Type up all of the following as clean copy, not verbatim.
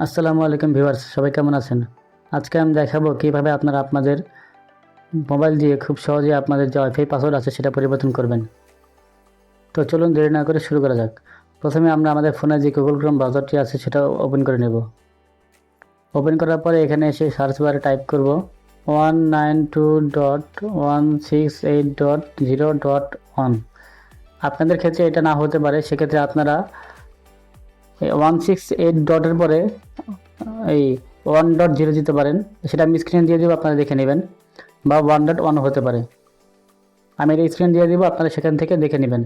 আসসালামু আলাইকুম ভিউয়ার্স, সবাই কেমন আছেন? আজকে আমি দেখাবো কিভাবে আপনারা আপনাদের মোবাইল দিয়ে খুব সহজে আপনাদের যে ওয়াইফাই পাসওয়ার্ড আছে সেটা পরিবর্তন করবেন। তো চলুন দেরি না করে শুরু করা যাক। প্রথমে আমরা আমাদের ফোনে যে গুগল ক্রোম ব্রাউজারটি আছে সেটা ওপেন করে নেব। ওপেন করার পরে এখানে এসে সার্চ বারে টাইপ করব 192.168.0.1। আপনাদের ক্ষেত্রে এটা না হতে পারে, সেক্ষেত্রে আপনারা 168 ডটের পরে এই 1.0 দিতে পারেন। সেটা আমি স্ক্রিন দিয়ে দেবো, আপনারা দেখে নেবেন, বা 1.1 হতে পারে। আমি এটা স্ক্রিন দিয়ে দেবো, আপনারা সেখান থেকে দেখে নেবেন।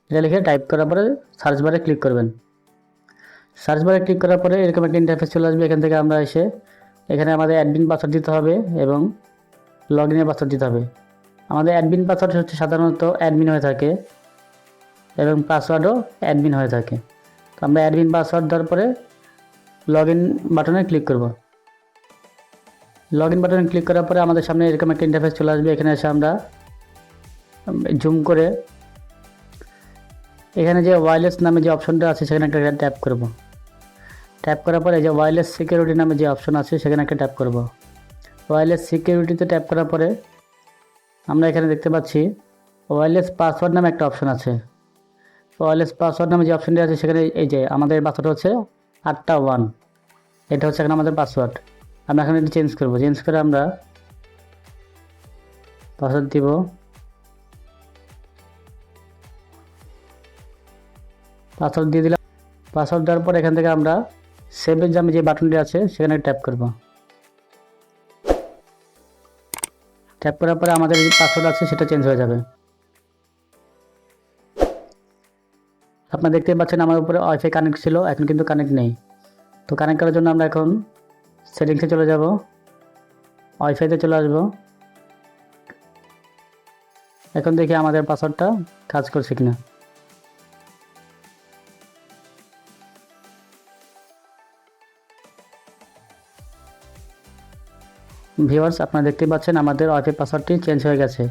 এটা লিখে টাইপ করার পরে সার্চ বারে ক্লিক করবেন। সার্চ বারে ক্লিক করার পরে এরকম একটা ইন্টারফেস চলে আসবে। এখান থেকে আমরা এসে এখানে আমাদের অ্যাডমিন পাসওয়ার্ড দিতে হবে এবং লগ ইনের পাসওয়ার্ড দিতে হবে। আমাদের অ্যাডমিন পাসওয়ার্ড হচ্ছে সাধারণত অ্যাডমিন হয়ে থাকে এবং পাসওয়ার্ডও অ্যাডমিন হয়ে থাকে। তো আমরা অ্যাডমিন পাসওয়ার্ড দেওয়ার পরে লগ ইন বাটনে ক্লিক করব। লগ ইন বাটনে ক্লিক করার পরে আমাদের সামনে এরকম একটা ইন্টারফেস চলে আসবে। এখানে এসে আমরা জুম করে এখানে যে ওয়্যারলেস নামে যে অপশনটা আছে সেখানে একটা ট্যাপ করব। ট্যাপ করার পরে যে ওয়্যারলেস সিকিউরিটি নামে যে অপশন আছে সেখানে একটা ট্যাপ করব। ওয়্যারলেস সিকিউরিটিতে ট্যাপ করার পরে আমরা এখানে দেখতে পাচ্ছি ওয়্যারলেস পাসওয়ার্ড নামে একটা অপশন আছে। ওয়্যারলেস পাসওয়ার্ড নামে যে অপশনটি আছে সেখানে এই যে আমাদের পাসওয়ার্ড হচ্ছে 8টা 1। এটা হচ্ছে এখন আমাদের পাসওয়ার্ড। আমরা এখন এটা চেঞ্জ করব। চেঞ্জ করে আমরা পাসওয়ার্ড দিব। পাসওয়ার্ড দিয়ে দিলাম। পাসওয়ার্ড দেওয়ার পর এখান থেকে আমরা সেভের যে বাটনটি আছে সেখানে ট্যাপ করব। ট্যাপ করার পরে আমাদের যে পাসওয়ার্ড আছে সেটা চেঞ্জ হয়ে যাবে। আপনারা দেখতেই পাচ্ছেন আমার উপরে ওয়াইফাই কানেক্ট ছিল, এখন কিন্তু কানেক্ট নেই। তো কানেক্ট করার জন্য আমরা এখন সেটিংসে চলে যাব, ওয়াইফাইতে চলে আসব। এখন দেখি আমাদের পাসওয়ার্ডটা কাজ করছে কিনা। ভিউয়ার্স, আপনারা দেখতে পাচ্ছেন আমাদের ওয়াইফাই পাসওয়ার্ডটি চেঞ্জ হয়ে গেছে।